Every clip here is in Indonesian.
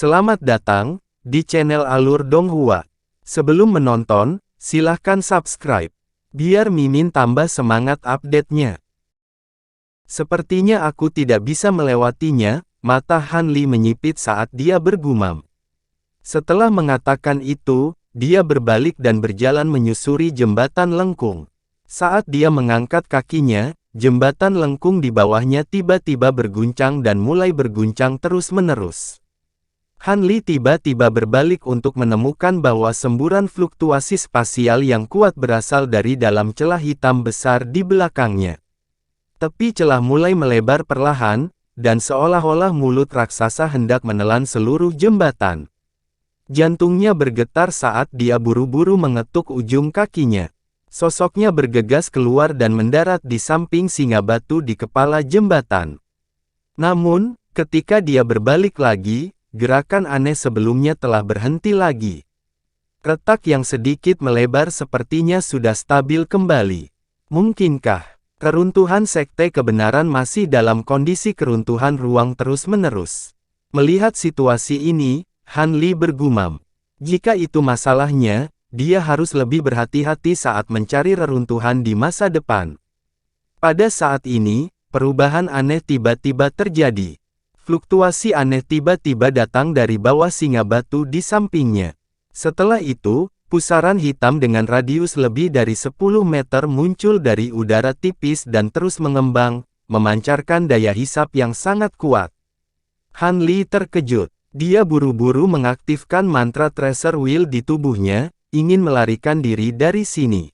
Selamat datang di channel Alur Donghua. Sebelum menonton, silahkan subscribe, biar Mimin tambah semangat update-nya. Sepertinya aku tidak bisa melewatinya, mata Han Li menyipit saat dia bergumam. Setelah mengatakan itu, dia berbalik dan berjalan menyusuri jembatan lengkung. Saat dia mengangkat kakinya, jembatan lengkung di bawahnya tiba-tiba berguncang dan mulai berguncang terus-menerus. Han Li tiba-tiba berbalik untuk menemukan bahwa semburan fluktuasi spasial yang kuat berasal dari dalam celah hitam besar di belakangnya. Tepi celah mulai melebar perlahan, dan seolah-olah mulut raksasa hendak menelan seluruh jembatan. Jantungnya bergetar saat dia buru-buru mengetuk ujung kakinya. Sosoknya bergegas keluar dan mendarat di samping singa batu di kepala jembatan. Namun, ketika dia berbalik lagi, gerakan aneh sebelumnya telah berhenti lagi. Retak yang sedikit melebar sepertinya sudah stabil kembali. Mungkinkah keruntuhan sekte kebenaran masih dalam kondisi keruntuhan ruang terus-menerus? Melihat situasi ini, Han Li bergumam. Jika itu masalahnya, dia harus lebih berhati-hati saat mencari reruntuhan di masa depan. Pada saat ini, perubahan aneh tiba-tiba terjadi. Fluktuasi aneh tiba-tiba datang dari bawah singa batu di sampingnya. Setelah itu, pusaran hitam dengan radius lebih dari 10 meter muncul dari udara tipis dan terus mengembang, memancarkan daya hisap yang sangat kuat. Han Li terkejut. Dia buru-buru mengaktifkan mantra Tracer Wheel di tubuhnya, ingin melarikan diri dari sini.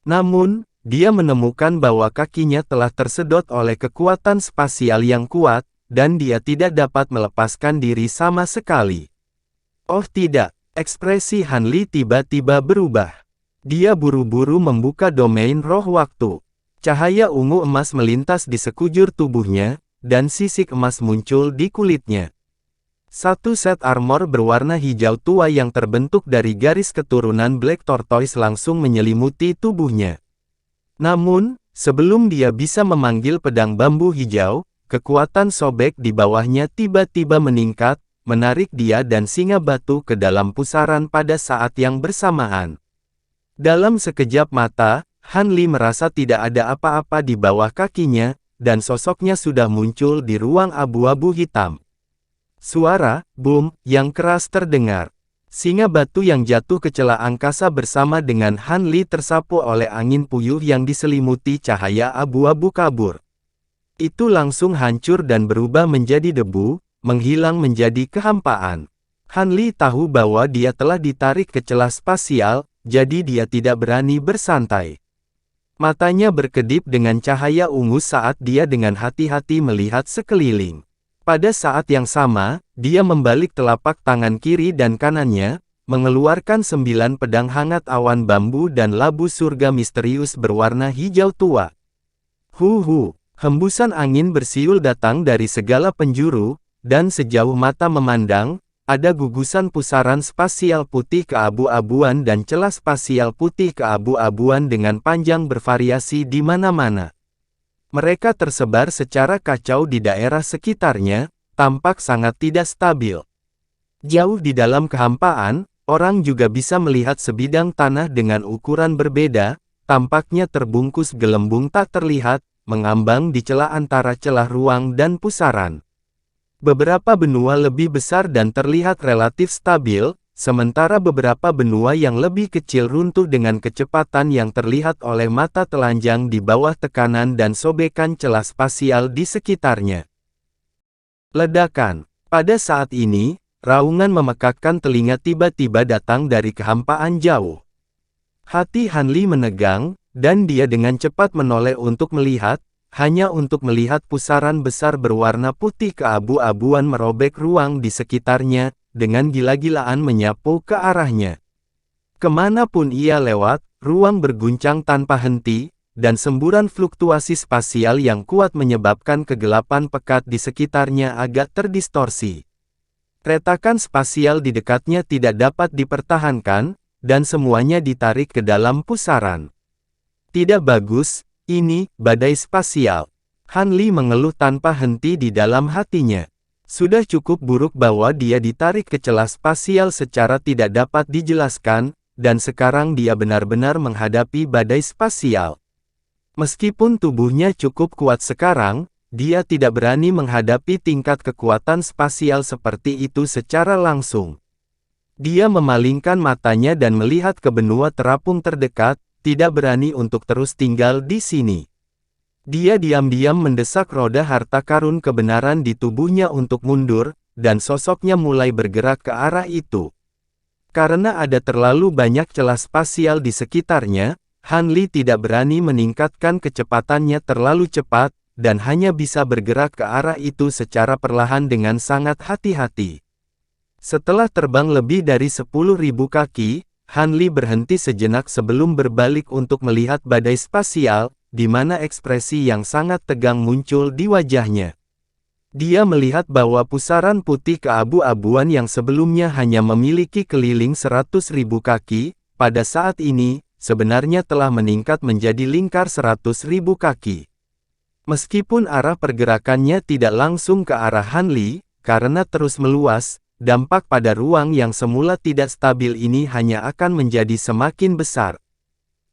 Namun, dia menemukan bahwa kakinya telah tersedot oleh kekuatan spasial yang kuat, dan dia tidak dapat melepaskan diri sama sekali. Oh tidak, ekspresi Han Li tiba-tiba berubah. Dia buru-buru membuka domain roh waktu. Cahaya ungu emas melintas di sekujur tubuhnya, dan sisik emas muncul di kulitnya. Satu set armor berwarna hijau tua yang terbentuk dari garis keturunan Black Tortoise langsung menyelimuti tubuhnya. Namun, sebelum dia bisa memanggil pedang bambu hijau, kekuatan sobek di bawahnya tiba-tiba meningkat, menarik dia dan singa batu ke dalam pusaran pada saat yang bersamaan. Dalam sekejap mata, Han Li merasa tidak ada apa-apa di bawah kakinya, dan sosoknya sudah muncul di ruang abu-abu hitam. Suara boom yang keras terdengar. Singa batu yang jatuh ke celah angkasa bersama dengan Han Li tersapu oleh angin puyuh yang diselimuti cahaya abu-abu kabur. Itu langsung hancur dan berubah menjadi debu, menghilang menjadi kehampaan. Han Li tahu bahwa dia telah ditarik ke celah spasial, jadi dia tidak berani bersantai. Matanya berkedip dengan cahaya ungu saat dia dengan hati-hati melihat sekeliling. Pada saat yang sama, dia membalik telapak tangan kiri dan kanannya, mengeluarkan 9 pedang hangat awan bambu dan labu surga misterius berwarna hijau tua. Hu. Hembusan angin bersiul datang dari segala penjuru, dan sejauh mata memandang, ada gugusan pusaran spasial putih keabu-abuan dan celah spasial putih keabu-abuan dengan panjang bervariasi di mana-mana. Mereka tersebar secara kacau di daerah sekitarnya, tampak sangat tidak stabil. Jauh di dalam kehampaan, orang juga bisa melihat sebidang tanah dengan ukuran berbeda, tampaknya terbungkus gelembung tak terlihat, mengambang di celah antara celah ruang dan pusaran. Beberapa benua lebih besar dan terlihat relatif stabil, sementara beberapa benua yang lebih kecil runtuh dengan kecepatan yang terlihat oleh mata telanjang di bawah tekanan dan sobekan celah spasial di sekitarnya. Ledakan. Pada saat ini, raungan memekakkan telinga tiba-tiba datang dari kehampaan jauh. Hati Han Li menegang, dan dia dengan cepat menoleh untuk melihat, hanya untuk melihat pusaran besar berwarna putih keabu-abuan merobek ruang di sekitarnya, dengan gila-gilaan menyapu ke arahnya. Kemanapun ia lewat, ruang berguncang tanpa henti, dan semburan fluktuasi spasial yang kuat menyebabkan kegelapan pekat di sekitarnya agak terdistorsi. Retakan spasial di dekatnya tidak dapat dipertahankan, dan semuanya ditarik ke dalam pusaran. Tidak bagus, ini badai spasial. Han Li mengeluh tanpa henti di dalam hatinya. Sudah cukup buruk bahwa dia ditarik ke celah spasial secara tidak dapat dijelaskan, dan sekarang dia benar-benar menghadapi badai spasial. Meskipun tubuhnya cukup kuat sekarang, dia tidak berani menghadapi tingkat kekuatan spasial seperti itu secara langsung. Dia memalingkan matanya dan melihat ke benua terapung terdekat, tidak berani untuk terus tinggal di sini. Dia diam-diam mendesak roda harta karun kebenaran di tubuhnya untuk mundur, dan sosoknya mulai bergerak ke arah itu. Karena ada terlalu banyak celah spasial di sekitarnya, Han Li tidak berani meningkatkan kecepatannya terlalu cepat, dan hanya bisa bergerak ke arah itu secara perlahan dengan sangat hati-hati. Setelah terbang lebih dari 10.000 kaki, Han Li berhenti sejenak sebelum berbalik untuk melihat badai spasial, di mana ekspresi yang sangat tegang muncul di wajahnya. Dia melihat bahwa pusaran putih keabu-abuan yang sebelumnya hanya memiliki keliling 100.000 kaki, pada saat ini, sebenarnya telah meningkat menjadi lingkar 100.000 kaki. Meskipun arah pergerakannya tidak langsung ke arah Han Li, karena terus meluas, dampak pada ruang yang semula tidak stabil ini hanya akan menjadi semakin besar.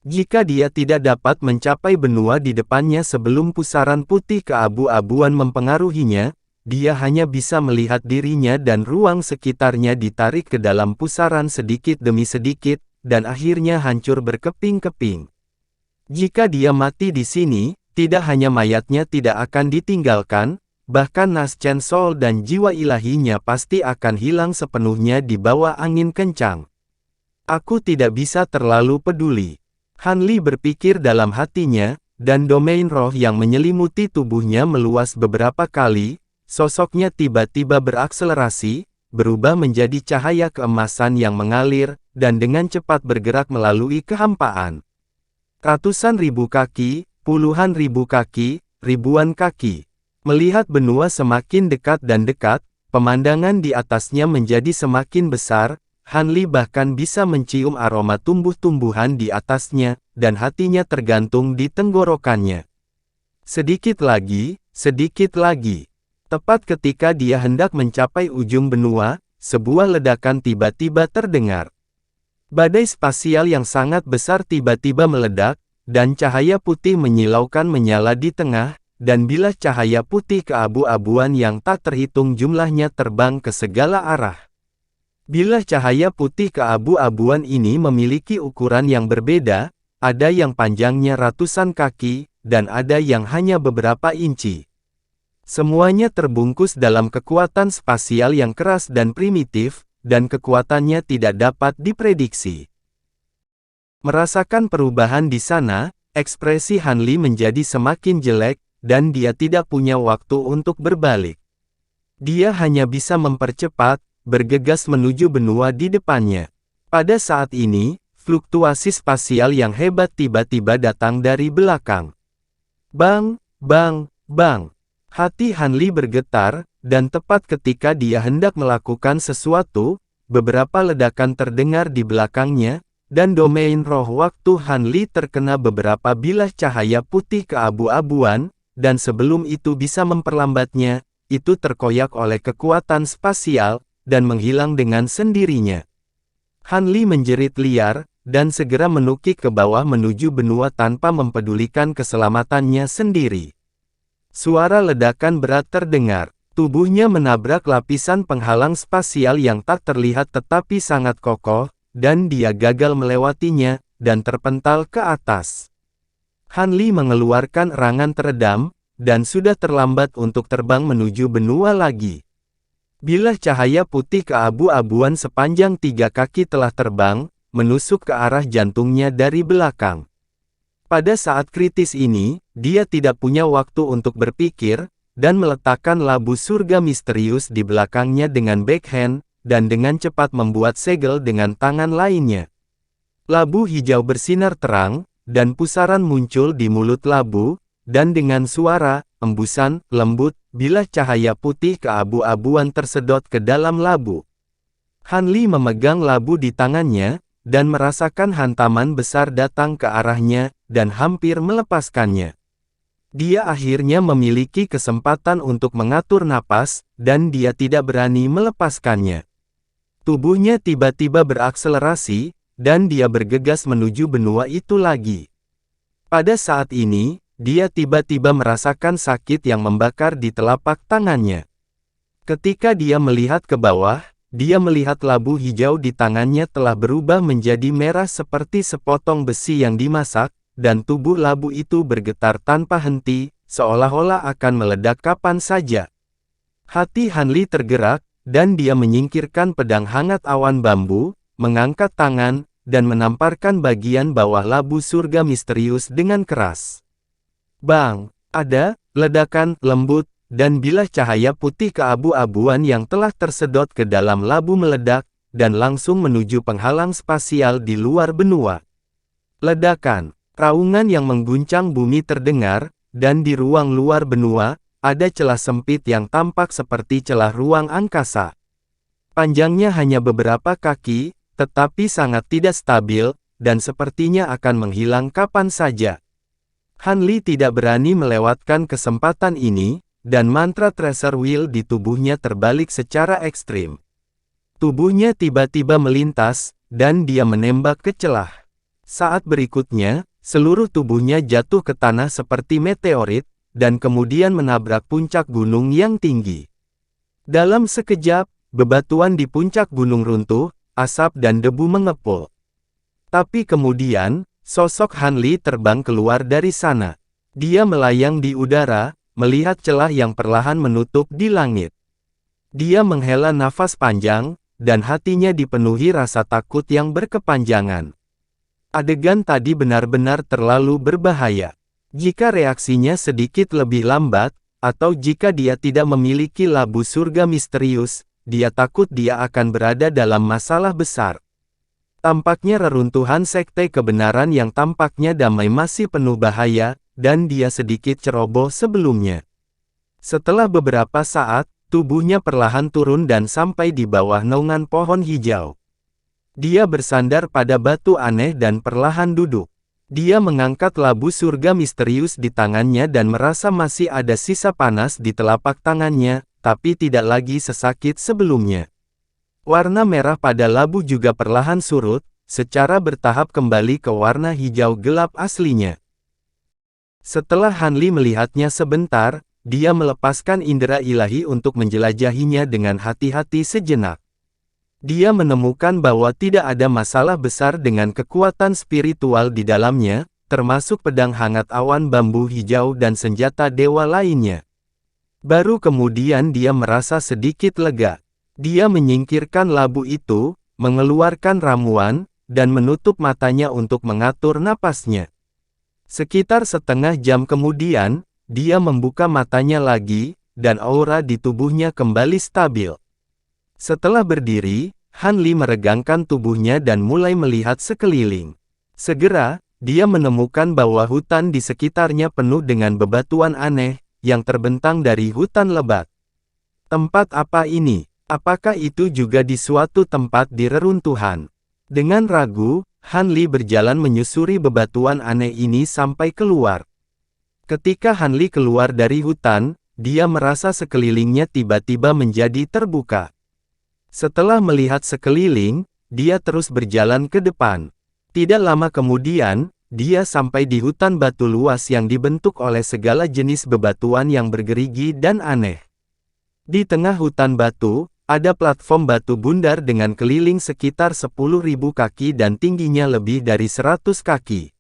Jika dia tidak dapat mencapai benua di depannya sebelum pusaran putih keabu-abuan mempengaruhinya, dia hanya bisa melihat dirinya dan ruang sekitarnya ditarik ke dalam pusaran sedikit demi sedikit, dan akhirnya hancur berkeping-keping. Jika dia mati di sini, tidak hanya mayatnya tidak akan ditinggalkan, bahkan Nas Chen Sol dan jiwa ilahinya pasti akan hilang sepenuhnya di bawah angin kencang. Aku tidak bisa terlalu peduli. Han Li berpikir dalam hatinya, dan domain roh yang menyelimuti tubuhnya meluas beberapa kali, sosoknya tiba-tiba berakselerasi, berubah menjadi cahaya keemasan yang mengalir, dan dengan cepat bergerak melalui kehampaan. Ratusan ribu kaki, puluhan ribu kaki, ribuan kaki. Melihat benua semakin dekat dan dekat, pemandangan di atasnya menjadi semakin besar, Han Li bahkan bisa mencium aroma tumbuh-tumbuhan di atasnya, dan hatinya tergantung di tenggorokannya. Sedikit lagi, sedikit lagi. Tepat ketika dia hendak mencapai ujung benua, sebuah ledakan tiba-tiba terdengar. Badai spasial yang sangat besar tiba-tiba meledak, dan cahaya putih menyilaukan menyala di tengah, dan bilah cahaya putih keabu-abuan yang tak terhitung jumlahnya terbang ke segala arah. Bilah cahaya putih keabu-abuan ini memiliki ukuran yang berbeda, ada yang panjangnya ratusan kaki, dan ada yang hanya beberapa inci. Semuanya terbungkus dalam kekuatan spasial yang keras dan primitif, dan kekuatannya tidak dapat diprediksi. Merasakan perubahan di sana, ekspresi Han Li menjadi semakin jelek, dan dia tidak punya waktu untuk berbalik. Dia hanya bisa mempercepat, bergegas menuju benua di depannya. Pada saat ini, fluktuasi spasial yang hebat tiba-tiba datang dari belakang. Bang, bang, bang. Hati Han Li bergetar, dan tepat ketika dia hendak melakukan sesuatu, beberapa ledakan terdengar di belakangnya, dan domain roh waktu Han Li terkena beberapa bilah cahaya putih keabu-abuan, dan sebelum itu bisa memperlambatnya, itu terkoyak oleh kekuatan spasial, dan menghilang dengan sendirinya. Han Li menjerit liar, dan segera menukik ke bawah menuju benua tanpa mempedulikan keselamatannya sendiri. Suara ledakan berat terdengar. Tubuhnya menabrak lapisan penghalang spasial yang tak terlihat tetapi sangat kokoh, dan dia gagal melewatinya, dan terpental ke atas. Han Li mengeluarkan erangan teredam, dan sudah terlambat untuk terbang menuju benua lagi. Bilah cahaya putih keabu-abuan sepanjang 3 kaki telah terbang, menusuk ke arah jantungnya dari belakang. Pada saat kritis ini, dia tidak punya waktu untuk berpikir, dan meletakkan labu surga misterius di belakangnya dengan backhand, dan dengan cepat membuat segel dengan tangan lainnya. Labu hijau bersinar terang, dan pusaran muncul di mulut labu, dan dengan suara, embusan, lembut, bilah cahaya putih keabu-abuan tersedot ke dalam labu. Han Li memegang labu di tangannya, dan merasakan hantaman besar datang ke arahnya, dan hampir melepaskannya. Dia akhirnya memiliki kesempatan untuk mengatur napas, dan dia tidak berani melepaskannya. Tubuhnya tiba-tiba berakselerasi, dan dia bergegas menuju benua itu lagi. Pada saat ini, dia tiba-tiba merasakan sakit yang membakar di telapak tangannya. Ketika dia melihat ke bawah, dia melihat labu hijau di tangannya telah berubah menjadi merah seperti sepotong besi yang dimasak, dan tubuh labu itu bergetar tanpa henti, seolah-olah akan meledak kapan saja. Hati Han Li tergerak, dan dia menyingkirkan pedang hangat awan bambu, mengangkat tangan, dan menamparkan bagian bawah labu surga misterius dengan keras. Bang! Ada ledakan lembut, dan bilah cahaya putih keabu-abuan yang telah tersedot ke dalam labu meledak, dan langsung menuju penghalang spasial di luar benua. Ledakan! Raungan yang mengguncang bumi terdengar, dan di ruang luar benua, ada celah sempit yang tampak seperti celah ruang angkasa. Panjangnya hanya beberapa kaki, tetapi sangat tidak stabil, dan sepertinya akan menghilang kapan saja. Han Li tidak berani melewatkan kesempatan ini, dan mantra Treasure Wheel di tubuhnya terbalik secara ekstrim. Tubuhnya tiba-tiba melintas, dan dia menembak ke celah. Saat berikutnya, seluruh tubuhnya jatuh ke tanah seperti meteorit, dan kemudian menabrak puncak gunung yang tinggi. Dalam sekejap, bebatuan di puncak gunung runtuh, asap dan debu mengepul. Tapi kemudian, sosok Han Li terbang keluar dari sana. Dia melayang di udara, melihat celah yang perlahan menutup di langit. Dia menghela nafas panjang, dan hatinya dipenuhi rasa takut yang berkepanjangan. Adegan tadi benar-benar terlalu berbahaya. Jika reaksinya sedikit lebih lambat, atau jika dia tidak memiliki labu surga misterius, dia takut dia akan berada dalam masalah besar. Tampaknya reruntuhan sekte kebenaran yang tampaknya damai masih penuh bahaya, dan dia sedikit ceroboh sebelumnya. Setelah beberapa saat, tubuhnya perlahan turun dan sampai di bawah naungan pohon hijau. Dia bersandar pada batu aneh dan perlahan duduk. Dia mengangkat labu surga misterius di tangannya dan merasa masih ada sisa panas di telapak tangannya, tapi tidak lagi sesakit sebelumnya. Warna merah pada labu juga perlahan surut, secara bertahap kembali ke warna hijau gelap aslinya. Setelah Han Li melihatnya sebentar, dia melepaskan indera ilahi untuk menjelajahinya dengan hati-hati sejenak. Dia menemukan bahwa tidak ada masalah besar dengan kekuatan spiritual di dalamnya, termasuk pedang hangat awan bambu hijau dan senjata dewa lainnya. Baru kemudian dia merasa sedikit lega. Dia menyingkirkan labu itu, mengeluarkan ramuan, dan menutup matanya untuk mengatur napasnya. Sekitar setengah jam kemudian, dia membuka matanya lagi, dan aura di tubuhnya kembali stabil. Setelah berdiri, Han Li meregangkan tubuhnya dan mulai melihat sekeliling. Segera, dia menemukan bahwa hutan di sekitarnya penuh dengan bebatuan aneh, yang terbentang dari hutan lebat. Tempat apa ini? Apakah itu juga di suatu tempat di reruntuhan? Dengan ragu, Han Li berjalan menyusuri bebatuan aneh ini sampai keluar. Ketika Han Li keluar dari hutan, dia merasa sekelilingnya tiba-tiba menjadi terbuka. Setelah melihat sekeliling, dia terus berjalan ke depan. Tidak lama kemudian, dia sampai di hutan batu luas yang dibentuk oleh segala jenis bebatuan yang bergerigi dan aneh. Di tengah hutan batu, ada platform batu bundar dengan keliling sekitar 10.000 kaki dan tingginya lebih dari 100 kaki.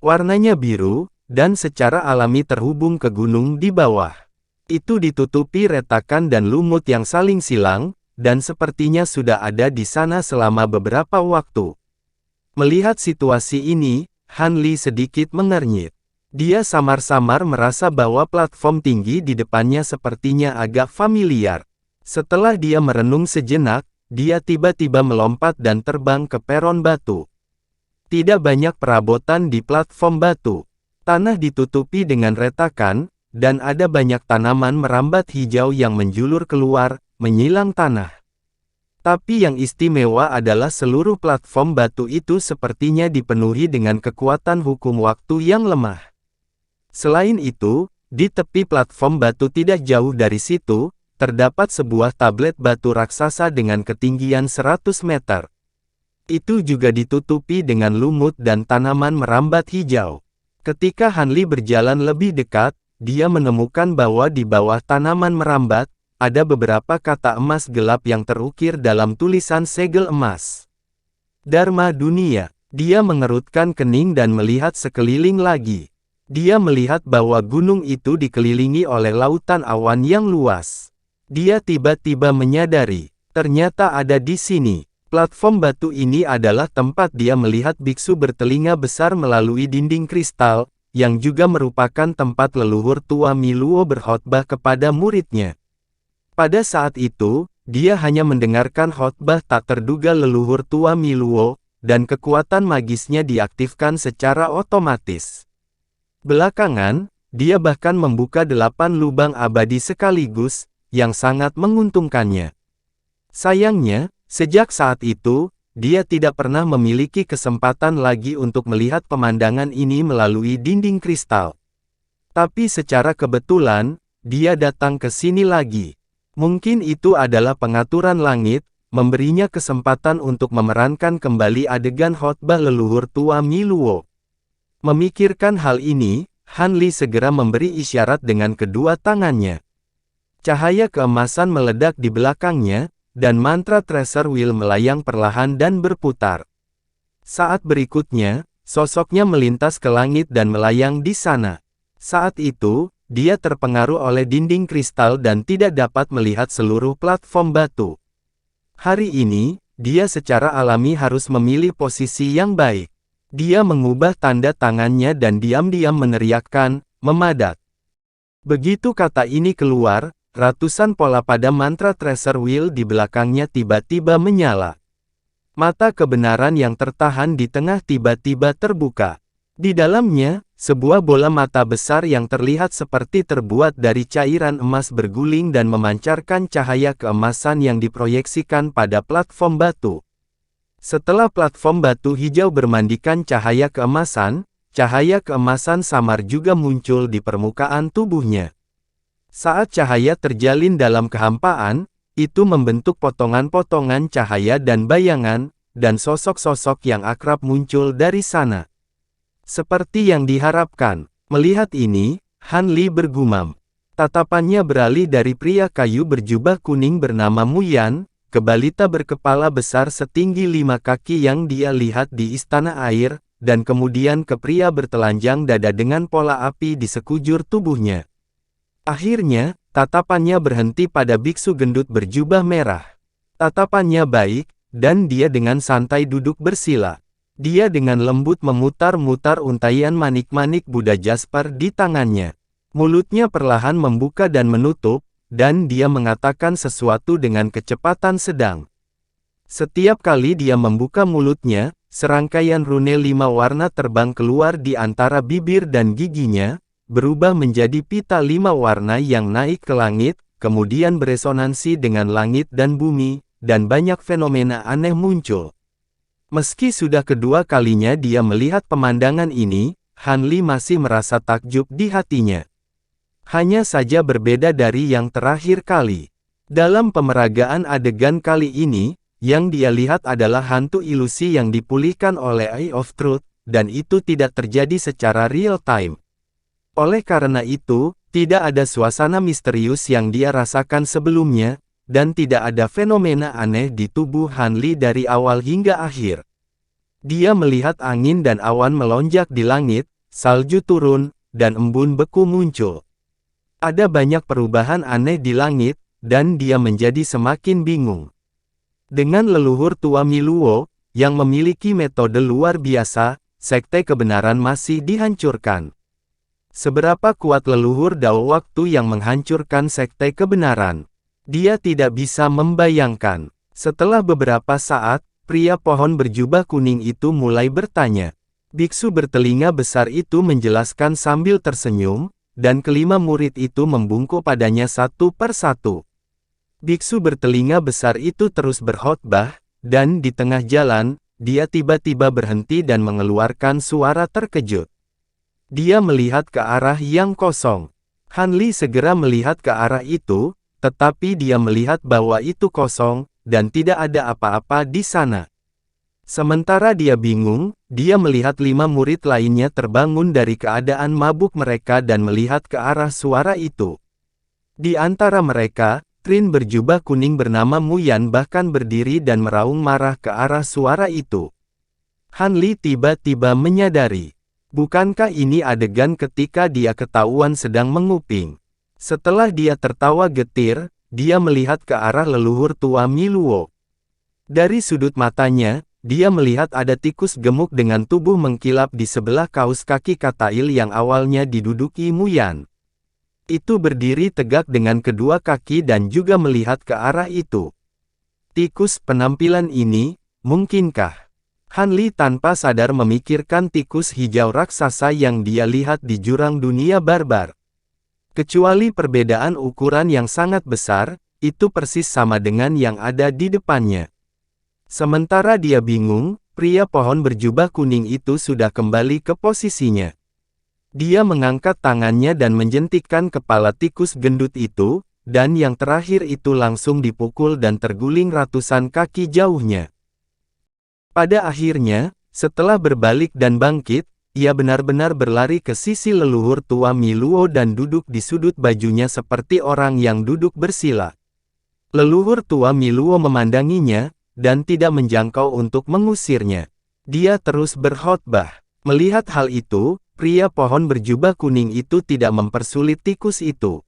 Warnanya biru, dan secara alami terhubung ke gunung di bawah. Itu ditutupi retakan dan lumut yang saling silang, dan sepertinya sudah ada di sana selama beberapa waktu. Melihat situasi ini, Han Li sedikit mengernyit. Dia samar-samar merasa bahwa platform tinggi di depannya sepertinya agak familiar. Setelah dia merenung sejenak, dia tiba-tiba melompat dan terbang ke peron batu. Tidak banyak perabotan di platform batu. Tanah ditutupi dengan retakan, dan ada banyak tanaman merambat hijau yang menjulur keluar, menyilang tanah. Tapi yang istimewa adalah seluruh platform batu itu sepertinya dipenuhi dengan kekuatan hukum waktu yang lemah. Selain itu, di tepi platform batu tidak jauh dari situ, terdapat sebuah tablet batu raksasa dengan ketinggian 100 meter. Itu juga ditutupi dengan lumut dan tanaman merambat hijau. Ketika Hanli berjalan lebih dekat, dia menemukan bahwa di bawah tanaman merambat, ada beberapa kata emas gelap yang terukir dalam tulisan segel emas. Dharma dunia. Dia mengerutkan kening dan melihat sekeliling lagi. Dia melihat bahwa gunung itu dikelilingi oleh lautan awan yang luas. Dia tiba-tiba menyadari, ternyata ada di sini. Platform batu ini adalah tempat dia melihat biksu bertelinga besar melalui dinding kristal, yang juga merupakan tempat leluhur tua Miluo berkhotbah kepada muridnya. Pada saat itu, dia hanya mendengarkan khotbah tak terduga leluhur tua Miluo, dan kekuatan magisnya diaktifkan secara otomatis. Belakangan, dia bahkan membuka 8 lubang abadi sekaligus, yang sangat menguntungkannya. Sayangnya, sejak saat itu, dia tidak pernah memiliki kesempatan lagi untuk melihat pemandangan ini melalui dinding kristal. Tapi secara kebetulan, dia datang ke sini lagi. Mungkin itu adalah pengaturan langit, memberinya kesempatan untuk memerankan kembali adegan khotbah leluhur tua Miluo. Memikirkan hal ini, Hanli segera memberi isyarat dengan kedua tangannya. Cahaya keemasan meledak di belakangnya, dan mantra Treasure Wheel melayang perlahan dan berputar. Saat berikutnya, sosoknya melintas ke langit dan melayang di sana. Saat itu, dia terpengaruh oleh dinding kristal dan tidak dapat melihat seluruh platform batu. Hari ini, dia secara alami harus memilih posisi yang baik. Dia mengubah tanda tangannya dan diam-diam meneriakkan, "Memadat." Begitu kata ini keluar, ratusan pola pada mantra Treasure Wheel di belakangnya tiba-tiba menyala. Mata kebenaran yang tertahan di tengah tiba-tiba terbuka. Di dalamnya, sebuah bola mata besar yang terlihat seperti terbuat dari cairan emas berguling dan memancarkan cahaya keemasan yang diproyeksikan pada platform batu. Setelah platform batu hijau bermandikan cahaya keemasan samar juga muncul di permukaan tubuhnya. Saat cahaya terjalin dalam kehampaan, itu membentuk potongan-potongan cahaya dan bayangan, dan sosok-sosok yang akrab muncul dari sana. Seperti yang diharapkan, melihat ini, Hanli bergumam. Tatapannya beralih dari pria kayu berjubah kuning bernama Muyan, ke balita berkepala besar setinggi 5 kaki yang dia lihat di istana air, dan kemudian ke pria bertelanjang dada dengan pola api di sekujur tubuhnya. Akhirnya, tatapannya berhenti pada biksu gendut berjubah merah. Tatapannya baik, dan dia dengan santai duduk bersila. Dia dengan lembut memutar-mutar untaian manik-manik Buddha Jasper di tangannya. Mulutnya perlahan membuka dan menutup, dan dia mengatakan sesuatu dengan kecepatan sedang. Setiap kali dia membuka mulutnya, serangkaian rune 5 warna terbang keluar di antara bibir dan giginya, berubah menjadi pita 5 warna yang naik ke langit, kemudian beresonansi dengan langit dan bumi, dan banyak fenomena aneh muncul. Meski sudah kedua kalinya dia melihat pemandangan ini, Hanli masih merasa takjub di hatinya. Hanya saja berbeda dari yang terakhir kali. Dalam pemeragaan adegan kali ini, yang dia lihat adalah hantu ilusi yang dipulihkan oleh Eye of Truth, dan itu tidak terjadi secara real time. Oleh karena itu, tidak ada suasana misterius yang dia rasakan sebelumnya, dan tidak ada fenomena aneh di tubuh Hanli dari awal hingga akhir. Dia melihat angin dan awan melonjak di langit, salju turun, dan embun beku muncul. Ada banyak perubahan aneh di langit, dan dia menjadi semakin bingung. Dengan leluhur tua Miluo, yang memiliki metode luar biasa, sekte kebenaran masih dihancurkan. Seberapa kuat leluhur Dao waktu yang menghancurkan sekte kebenaran? Dia tidak bisa membayangkan. Setelah beberapa saat, pria pohon berjubah kuning itu mulai bertanya. Biksu bertelinga besar itu menjelaskan sambil tersenyum, dan kelima murid itu membungkuk padanya satu per satu. Biksu bertelinga besar itu terus berkhotbah, dan di tengah jalan, dia tiba-tiba berhenti dan mengeluarkan suara terkejut. Dia melihat ke arah yang kosong. Han Li segera melihat ke arah itu, tetapi dia melihat bahwa itu kosong, dan tidak ada apa-apa di sana. Sementara dia bingung, dia melihat 5 murid lainnya terbangun dari keadaan mabuk mereka dan melihat ke arah suara itu. Di antara mereka, Trin berjubah kuning bernama Mu Yan bahkan berdiri dan meraung marah ke arah suara itu. Han Li tiba-tiba menyadari. Bukankah ini adegan ketika dia ketahuan sedang menguping? Setelah dia tertawa getir, dia melihat ke arah leluhur tua Mi Luo. Dari sudut matanya, dia melihat ada tikus gemuk dengan tubuh mengkilap di sebelah kaus kaki Katail yang awalnya diduduki Mu Yan. Itu berdiri tegak dengan kedua kaki dan juga melihat ke arah itu. Tikus penampilan ini, mungkinkah? Han Li tanpa sadar memikirkan tikus hijau raksasa yang dia lihat di jurang dunia barbar. Kecuali perbedaan ukuran yang sangat besar, itu persis sama dengan yang ada di depannya. Sementara dia bingung, pria pohon berjubah kuning itu sudah kembali ke posisinya. Dia mengangkat tangannya dan menjentikkan kepala tikus gendut itu, dan yang terakhir itu langsung dipukul dan terguling ratusan kaki jauhnya. Pada akhirnya, setelah berbalik dan bangkit, ia benar-benar berlari ke sisi leluhur tua Mi Luo dan duduk di sudut bajunya seperti orang yang duduk bersila. Leluhur tua Mi Luo memandanginya, dan tidak menjangkau untuk mengusirnya. Dia terus berkhotbah. Melihat hal itu, pria pohon berjubah kuning itu tidak mempersulit tikus itu.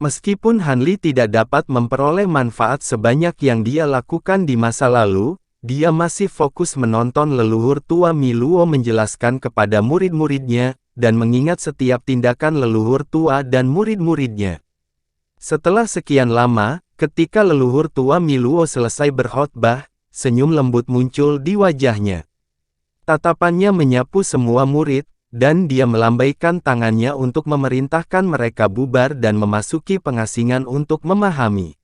Meskipun Han Li tidak dapat memperoleh manfaat sebanyak yang dia lakukan di masa lalu, dia masih fokus menonton leluhur tua Mi Luo menjelaskan kepada murid-muridnya, dan mengingat setiap tindakan leluhur tua dan murid-muridnya. Setelah sekian lama, ketika leluhur tua Mi Luo selesai berkhotbah, senyum lembut muncul di wajahnya. Tatapannya menyapu semua murid, dan dia melambaikan tangannya untuk memerintahkan mereka bubar dan memasuki pengasingan untuk memahami.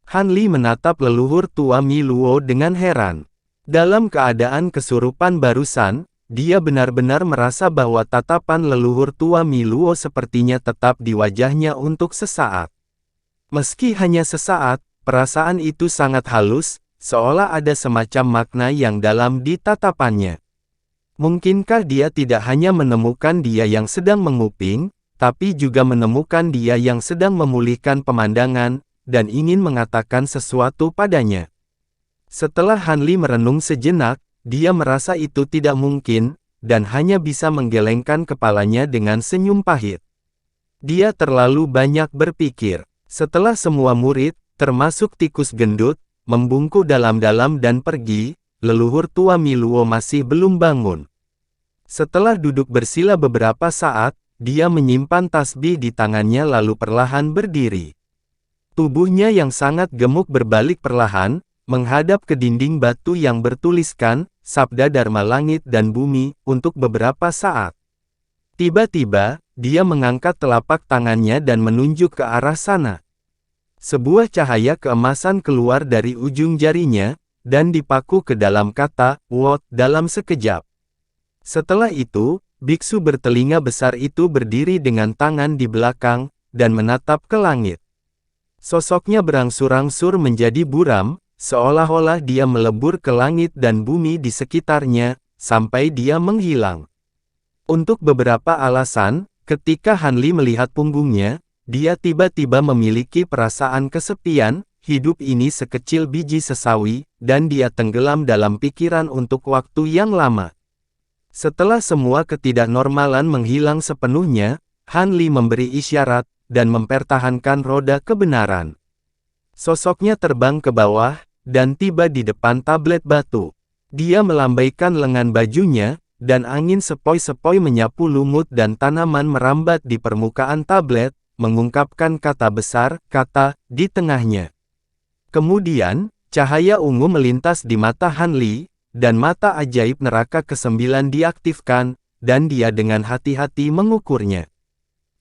Han Li menatap leluhur tua Mi Luo dengan heran. Dalam keadaan kesurupan barusan, dia benar-benar merasa bahwa tatapan leluhur tua Mi Luo sepertinya tetap di wajahnya untuk sesaat. Meski hanya sesaat, perasaan itu sangat halus, seolah ada semacam makna yang dalam di tatapannya. Mungkinkah dia tidak hanya menemukan dia yang sedang menguping, tapi juga menemukan dia yang sedang memulihkan pemandangan, dan ingin mengatakan sesuatu padanya. Setelah Han Li merenung sejenak, dia merasa itu tidak mungkin, dan hanya bisa menggelengkan kepalanya dengan senyum pahit. Dia terlalu banyak berpikir. Setelah semua murid, termasuk tikus gendut, membungkuk dalam-dalam dan pergi, leluhur tua Mi Luo masih belum bangun. Setelah duduk bersila beberapa saat, dia menyimpan tasbih di tangannya lalu perlahan berdiri. Tubuhnya yang sangat gemuk berbalik perlahan, menghadap ke dinding batu yang bertuliskan, Sabda Dharma Langit dan Bumi, untuk beberapa saat. Tiba-tiba, dia mengangkat telapak tangannya dan menunjuk ke arah sana. Sebuah cahaya keemasan keluar dari ujung jarinya, dan dipaku ke dalam kata, "Wot," dalam sekejap. Setelah itu, biksu bertelinga besar itu berdiri dengan tangan di belakang, dan menatap ke langit. Sosoknya berangsur-angsur menjadi buram, seolah-olah dia melebur ke langit dan bumi di sekitarnya, sampai dia menghilang. Untuk beberapa alasan, ketika Han Li melihat punggungnya, dia tiba-tiba memiliki perasaan kesepian, hidup ini sekecil biji sesawi, dan dia tenggelam dalam pikiran untuk waktu yang lama. Setelah semua ketidaknormalan menghilang sepenuhnya, Han Li memberi isyarat, dan mempertahankan roda kebenaran. Sosoknya terbang ke bawah, dan tiba di depan tablet batu. Dia melambaikan lengan bajunya, dan angin sepoi-sepoi menyapu lumut dan tanaman merambat di permukaan tablet, mengungkapkan kata besar, kata, di tengahnya. Kemudian, cahaya ungu melintas di mata Han Li, dan mata ajaib neraka ke-9 diaktifkan, dan dia dengan hati-hati mengukurnya.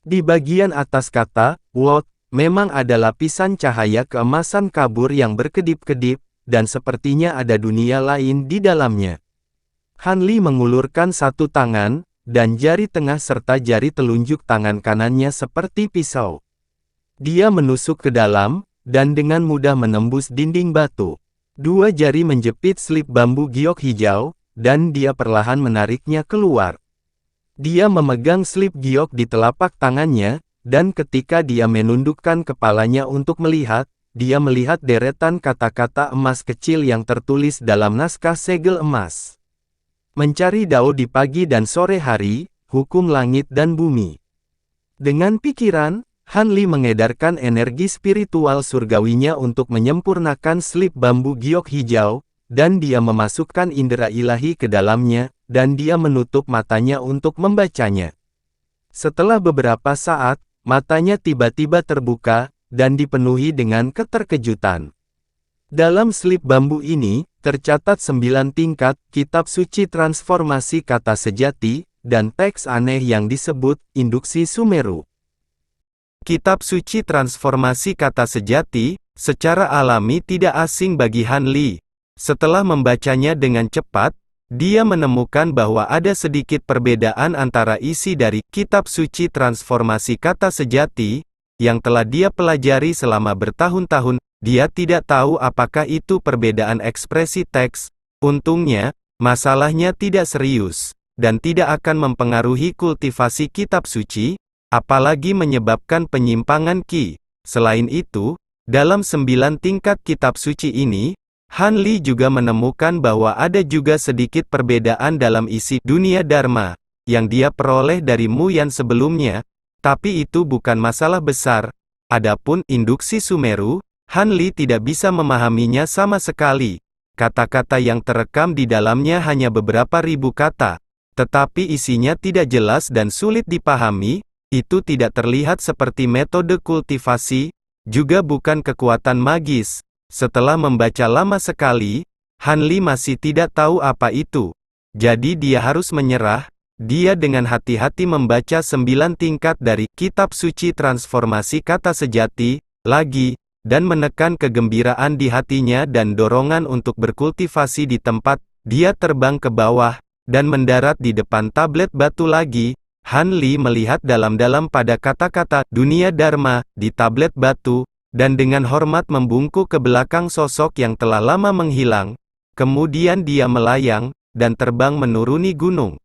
Di bagian atas kata, Wot, memang ada lapisan cahaya keemasan kabur yang berkedip-kedip, dan sepertinya ada dunia lain di dalamnya. Han Li mengulurkan satu tangan, dan jari tengah serta jari telunjuk tangan kanannya seperti pisau. Dia menusuk ke dalam, dan dengan mudah menembus dinding batu. Dua jari menjepit slip bambu giok hijau, dan dia perlahan menariknya keluar. Dia memegang slip giok di telapak tangannya, dan ketika dia menundukkan kepalanya untuk melihat, dia melihat deretan kata-kata emas kecil yang tertulis dalam naskah segel emas. Mencari Dao di pagi dan sore hari, hukum langit dan bumi. Dengan pikiran, Han Li mengedarkan energi spiritual surgawinya untuk menyempurnakan slip bambu giok hijau, dan dia memasukkan indera ilahi ke dalamnya, dan dia menutup matanya untuk membacanya. Setelah beberapa saat, matanya tiba-tiba terbuka, dan dipenuhi dengan keterkejutan. Dalam slip bambu ini, tercatat 9 tingkat kitab suci transformasi kata sejati, dan teks aneh yang disebut induksi Sumeru. Kitab suci transformasi kata sejati, secara alami tidak asing bagi Han Li. Setelah membacanya dengan cepat, dia menemukan bahwa ada sedikit perbedaan antara isi dari kitab suci transformasi kata sejati, yang telah dia pelajari selama bertahun-tahun. Dia tidak tahu apakah itu perbedaan ekspresi teks. Untungnya, masalahnya tidak serius, dan tidak akan mempengaruhi kultivasi kitab suci, apalagi menyebabkan penyimpangan Qi. Selain itu, dalam 9 tingkat kitab suci ini, Han Li juga menemukan bahwa ada juga sedikit perbedaan dalam isi dunia Dharma, yang dia peroleh dari Mu Yan sebelumnya, tapi itu bukan masalah besar. Adapun induksi Sumeru, Han Li tidak bisa memahaminya sama sekali. Kata-kata yang terekam di dalamnya hanya beberapa ribu kata, tetapi isinya tidak jelas dan sulit dipahami. Itu tidak terlihat seperti metode kultivasi, juga bukan kekuatan magis. Setelah membaca lama sekali, Han Li masih tidak tahu apa itu. Jadi dia harus menyerah. Dia dengan hati-hati membaca 9 tingkat dari kitab suci transformasi kata sejati, lagi, dan menekan kegembiraan di hatinya dan dorongan untuk berkultivasi di tempat. Dia terbang ke bawah, dan mendarat di depan tablet batu lagi. Han Li melihat dalam-dalam pada kata-kata dunia Dharma di tablet batu, dan dengan hormat membungkuk ke belakang sosok yang telah lama menghilang. Kemudian dia melayang, dan terbang menuruni gunung.